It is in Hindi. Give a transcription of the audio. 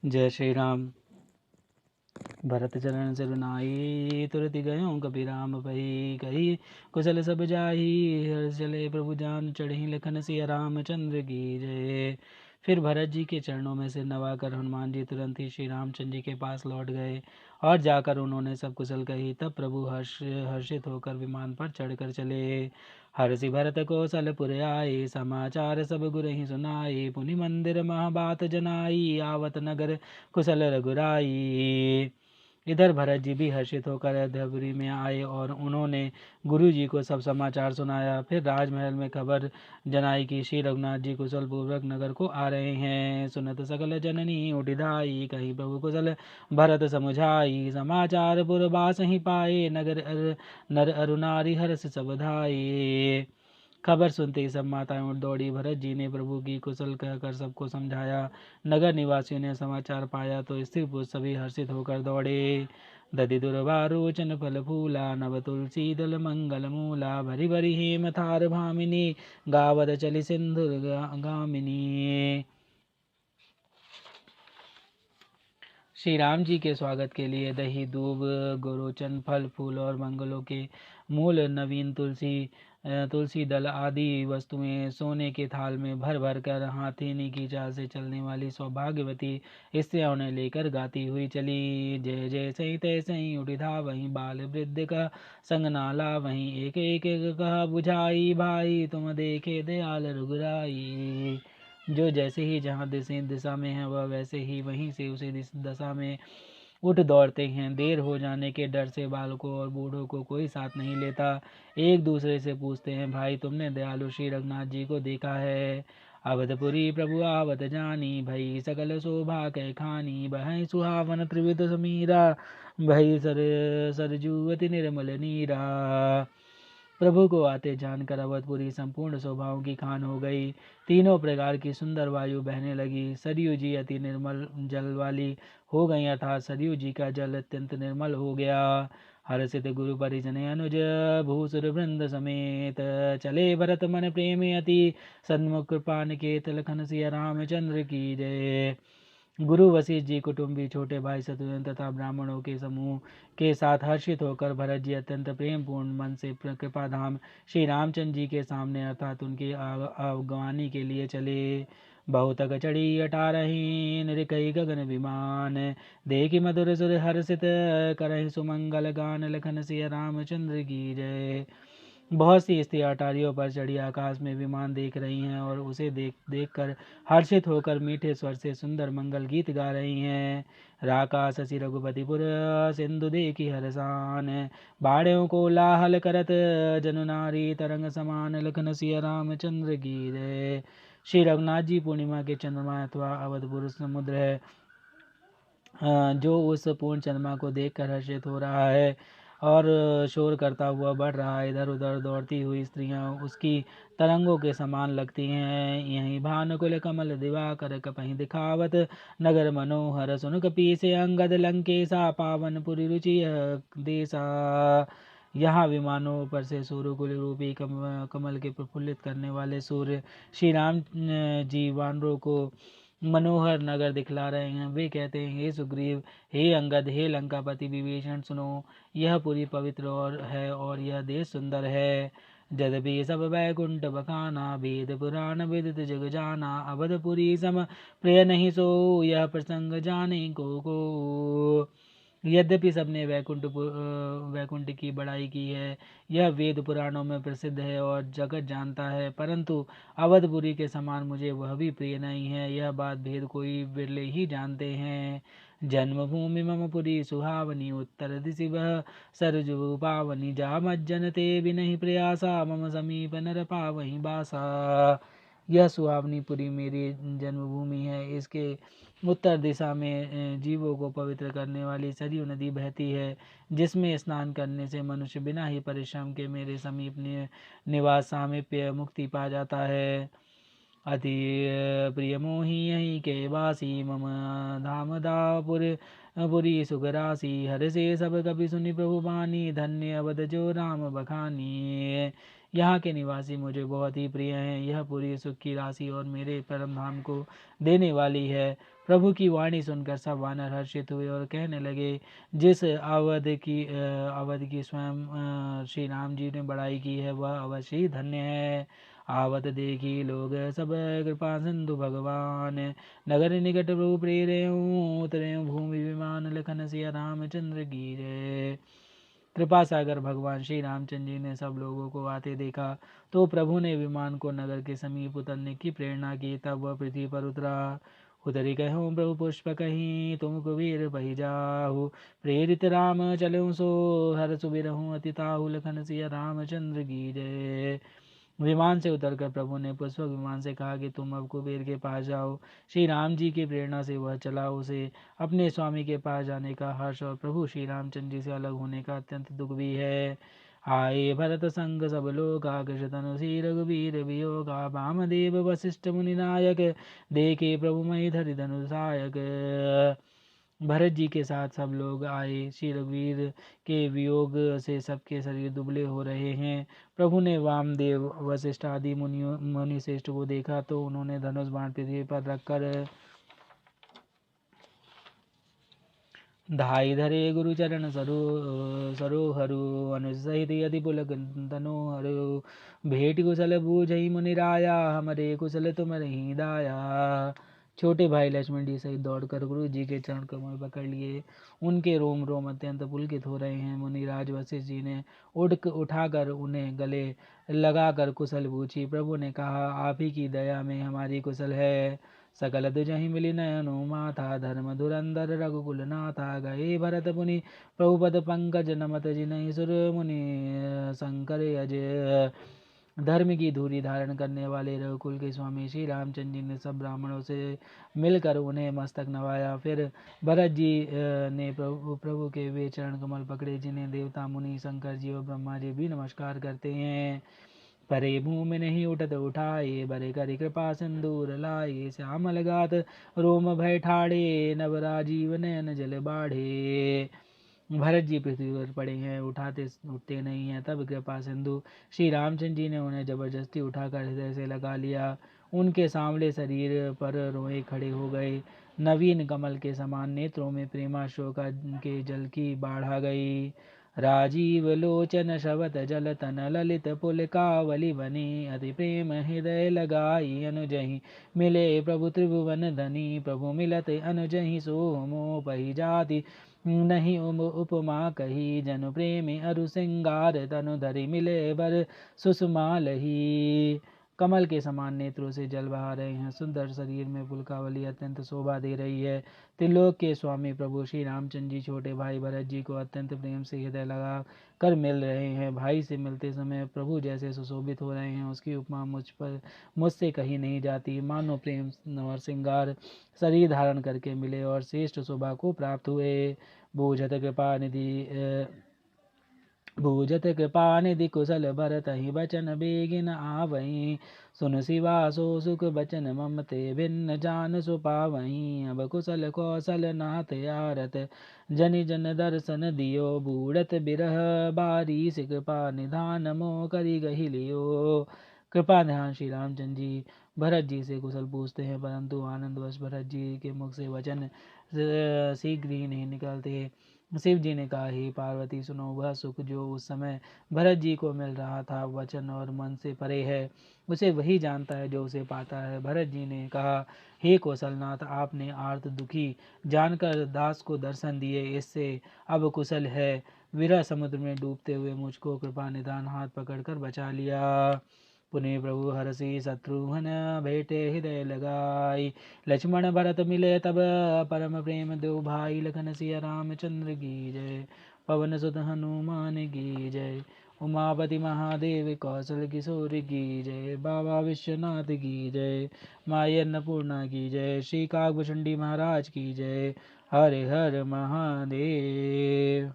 जय श्री राम। भरत चरण सिरुनाई तुरति गयो कपिराम पही कही कुशल सब जाही हर्ष चले प्रभु जान चढ़ी लखन सिया रामचंद्र की जय। फिर भरत जी के चरणों में सिर नवाकर हनुमान जी तुरंत ही श्री रामचंद्र जी के पास लौट गए और जाकर उन्होंने सब कुशल कही। तब प्रभु हर्षित होकर विमान पर चढ़कर चले। हर्षि भरत कौशलपुर आए समाचार सब गुर ही सुनाई पुनि मंदिर महाबात जनाई आवत नगर कुशल रघुराई। इधर भरत जी भी हर्षित होकर अयोध्यापुरी में आए और उन्होंने गुरु जी को सब समाचार सुनाया। फिर राजमहल में खबर जनाई कि श्री रघुनाथ जी कुशल पूर्वक नगर को आ रहे हैं। सुनत सकल जननी उठिधाई कहीं प्रभु कुशल भरत समुझाई समाचार पुरबास ही पाए नर अरु नारी हर्ष सब धाये। खबर सुनते ही सब माताएं उठ दौड़ी। भरत जी ने प्रभु की कुशल कहकर सबको समझाया। नगर निवासियों ने समाचार पाया तो स्त्री पुरुष सभी हर्षित होकर दौड़े। दधि दुर्वारोचन फल फूला नव तुलसी दल मंगल मूला भरी भरी हेम थार भामिनी गावत चली सिंधु गामिनी। श्री राम जी के स्वागत के लिए दही दूब गोरोचन फल फूल और मंगलों के मूल नवीन तुलसी दल आदि वस्तुएं सोने के थाल में भर भर कर हाथीनी की चाल से चलने वाली सौभाग्यवती स्त्रियां उन्हें लेकर गाती हुई चली। जय जय सही तय सही उठिधा वहीं बाल वृद्ध का संग नाला वहीं एक एक कहा बुझाई भाई तुम देखे दयाल रघुराई। जो जैसे ही जहाँ दिशा में है वह वैसे ही वहीं से उसी दशा में उठ दौड़ते हैं। देर हो जाने के डर से बालकों और बूढ़ों को कोई साथ नहीं लेता। एक दूसरे से पूछते हैं भाई तुमने दयालु श्री रघुनाथ जी को देखा है। अवधपुरी प्रभु आवत जानी भई सकल शोभा कै खानी बहै सुहावन त्रिविध समीरा भई सरजुवति निर्मल नीरा। प्रभु को आते जानकर अवधपुरी संपूर्ण शोभाओं की खान हो गई। तीनों प्रकार की सुंदर वायु बहने लगी। सरयू जी अति निर्मल जल वाली हो गई अर्थात सरयू जी का जल अत्यंत निर्मल हो गया। हर्षित गुरु परिजन अनुज भूसुर वृंद समेत चले भरत मन प्रेम अति सन्मुख कृपा निकेत लखन सिया रामचंद्र की जय। गुरु वशिष्ठ जी कुटुंबी छोटे भाई शत्रुघ्न तथा ब्राह्मणों के समूह के साथ हर्षित होकर भरत जी अत्यंत प्रेम पूर्ण मन से कृपा धाम श्री रामचंद्र जी के सामने अर्थात उनके अवगवानी के लिए चले। बहुतक चढ़ी अटारही निरकई गगन विमान देखी मधुर सुर हर्षित करहि सुमंगल गान लखन सिया रामचंद्र की जय। बहुत सी स्त्रियां अटारियों पर चढ़ी आकाश में विमान देख रही हैं और उसे देख कर हर्षित होकर मीठे स्वर से सुंदर मंगल गीत गा रही हैं। राका शशि रघुपतिपुर सिंधु देखी हरसान बाड़ों को लाहल करत जनु नारी तरंग समान लखन सिया रामचंद्र की जय। श्री रघुनाथ जी पूर्णिमा के चंद्रमा अथवा अवधपुर समुद्र है जो उस पूर्ण चंद्रमा को देखकर हर्षित हो रहा है और शोर करता हुआ बढ़ रहा है। इधर उधर दौड़ती हुई स्त्रियां उसकी तरंगों के समान लगती हैं। यहीं भानुकुल कमल दिवाकर कपहि दिखावत नगर मनोहर सुन कपी से अंगद लंकेशा पावन पुरी रुचि देसा। यहाँ विमानों पर से सूर्यकुल रूपी कमल के प्रफुल्लित करने वाले सूर्य श्री राम जी वानरों को मनोहर नगर दिखला रहे हैं। वे कहते हैं हे सुग्रीव हे अंगद हे लंकापति विभीषण सुनो यह पूरी पवित्र और यह देश सुंदर है। जदपि सब वैकुंठ बखाना वेद पुराण विदित जग जाना अवधपुरी सम प्रिय नहीं सो यह प्रसंग जाने को। यद्यपि सबने वैकुंठ की बड़ाई की है यह वेद पुराणों में प्रसिद्ध है और जगत जानता है परंतु अवधपुरी के समान मुझे वह भी प्रिय नहीं है। यह बात भेद कोई बिरले ही जानते हैं। जन्मभूमि मम पुरी सुहावनी उत्तर दिशि वह सरजु पावनी जा मज्जन ते बिनहि प्रयासा मम समीप नर पावहीं बासा। यह सुहावनी पुरी मेरी जन्मभूमि है। इसके उत्तर दिशा में जीवों को पवित्र करने वाली सरयू नदी बहती है जिसमें स्नान करने से मनुष्य बिना ही परिश्रम के मेरे समीप निवास सामीप्य मुक्ति पा जाता है। अति प्रिय मोही यही के वासी मम धाम पुरी सुगरासी हर से सब कभी सुनी प्रभु बानी धन्य अवध जो राम बखानी। यहाँ के निवासी मुझे बहुत ही प्रिय हैं। यह पूरी सुख की राशि और मेरे परम धाम को देने वाली है। प्रभु की वाणी सुनकर सब वानर हर्षित हुए और कहने लगे, जिस अवध की स्वयं श्री राम जी ने बड़ाई की है वह अवश्य ही धन्य है। आवत देखी लोग सब कृपा सिंधु भगवान, नगर निकट प्रभु प्रेरे उतरे भूमि विमान लखन सिया रामचंद्र की जय। कृपा सागर भगवान श्री रामचंद्र जी ने सब लोगों को आते देखा तो प्रभु ने विमान को नगर के समीप उतरने की प्रेरणा की। तब वह पृथ्वी पर उतरा। उतरी कहूँ प्रभु पुष्प कहीं तुम कुबीर पही जाहु, प्रेरित राम चलूं सो हर सुबिरहूँ अति ताहु, लखन सिया रामचंद्र की जय। विमान से उतरकर प्रभु ने पुष्पक विमान से कहा कि तुम अब कुबेर के पास जाओ। श्री राम जी की प्रेरणा से वह चला। उसे अपने स्वामी के पास जाने का हर्ष और प्रभु श्री रामचंद्र जी से अलग होने का अत्यंत दुख भी है। आए भरत संग सब लोका, कृष्ण तनु श्री रघुवीर वियोगा, वामदेव वशिष्ठ मुनि नायक, देखे प्रभु मही धरि धनु सहायक। भरत जी के साथ सब लोग आए। श्री रघुवीर के वियोग से सबके शरीर दुबले हो रहे हैं। प्रभु ने वामदेव वशिष्ठ आदि मुनि श्रेष्ठ को देखा तो उन्होंने धनुष बाण पृथ्वी पर रखकर धाई धरे गुरु चरण सरोहरु, अनुज सहित यदि पुलक तनोहरु, भेट कुशल बूझई मुनिराया, हमरे कुशल तुम रही दाया। छोटे भाई लक्ष्मण जी सहित दौड़कर गुरु जी के चरण कमल पकड़ लिए। उनके रोम रोम अत्यंत पुलकित हो रहे हैं। मुनिराज वशिष्ठ जी ने उठाकर उन्हें गले लगाकर कुशल पूछी। प्रभु ने कहा, आप ही की दया में हमारी कुशल है। सकल दुजहि मिली नयनु माथा, धर्म धुरंधर रघुकुल नाथा, गए भरत मुनि प्रभुपद पंकज, नमत जिनहि सुर मुनि शंकर अज। धर्म की धूरी धारण करने वाले रघुकुल के स्वामी श्री रामचंद्र जी ने सब ब्राह्मणों से मिलकर उन्हें मस्तक नवाया। फिर भरत जी ने प्रभु के वे चरण कमल पकड़े जिन्हें देवता मुनि शंकर जी और ब्रह्मा जी भी नमस्कार करते हैं। परे भूमि नहीं उठत उठाए, बरे करि कृपा सिंदूर लाए, श्यामल गात रोम भय ठाड़े, नव राजीव नयन जल बाढ़े। भरत जी पृथ्वी पर पड़े हैं, उठते नहीं हैं। तब कृपा सिंधु श्री रामचंद्र जी ने उन्हें जबरदस्ती उठाकर हृदय से लगा लिया। उनके सांवले शरीर पर रोए खड़े हो गए। नवीन कमल के समान नेत्रों में प्रेमाश्रु के जल की बाढ़ आ गई। राजीव लोचन शवत जल तन, ललित पुलकावली बनी, अति प्रेम हृदय लगाई, अनुजहि मिले प्रभु त्रिभुवन धनी। प्रभु मिलत अनुजहि सो मोह पही जाति, नहीं उपमा कही, जनु प्रेमी अरु सिंगार, तनु धरि मिले बर सुषमालही। कमल के समान नेत्रों से जल बहा रहे हैं। सुंदर शरीर में पुलकावली अत्यंत शोभा दे रही है। त्रिलोक के स्वामी प्रभु श्री रामचंद्र जी छोटे भाई भरत जी को अत्यंत प्रेम से हृदय लगा कर मिल रहे हैं। भाई से मिलते समय प्रभु जैसे सुशोभित हो रहे हैं उसकी उपमा मुझसे कही नहीं जाती। मानो प्रेम और श्रृंगार शरीर धारण करके मिले और श्रेष्ठ शोभा को प्राप्त हुए। भूजत कृपा निधि कुशल भरत ही बचन बेगिन आवहीं, सुन सिवासो सुख बचन ममते भिन्न जान सुपावहीं। अब कुशल कौशल नाथ यारत, जनि जन दर्शन दियो, बूढ़त बिरह बारी से कृपा निधान मोह करी गही लियो। कृपा ध्यान श्री रामचंद्र जी भरत जी से कुशल पूछते हैं, परंतु आनंदवश भरत जी के मुख से वचन शीघ्र ही नहीं निकलते। शिव जी ने कहा, हे पार्वती सुनो, वह सुख जो उस समय भरत जी को मिल रहा था वचन और मन से परे है। उसे वही जानता है जो उसे पाता है। भरत जी ने कहा, हे कौशलनाथ, आपने आर्त दुखी जानकर दास को दर्शन दिए, इससे अब कुशल है। विरह समुद्र में डूबते हुए मुझको कृपा निधान हाथ पकड़कर बचा लिया। पुण्य प्रभु हरषि शत्रुघ्न भेटे हृदय लगाई, लक्ष्मण भरत मिले तब परम प्रेम दो भाई, लखन सिया रामचंद्र की जय। पवन सुत हनुमान की जय। उमापति महादेव कौशल किशोर की जय। बाबा विश्वनाथ की जय। माई अन्नपूर्णा की जय। श्री काकभूषणी महाराज की जय। हरे हर महादेव।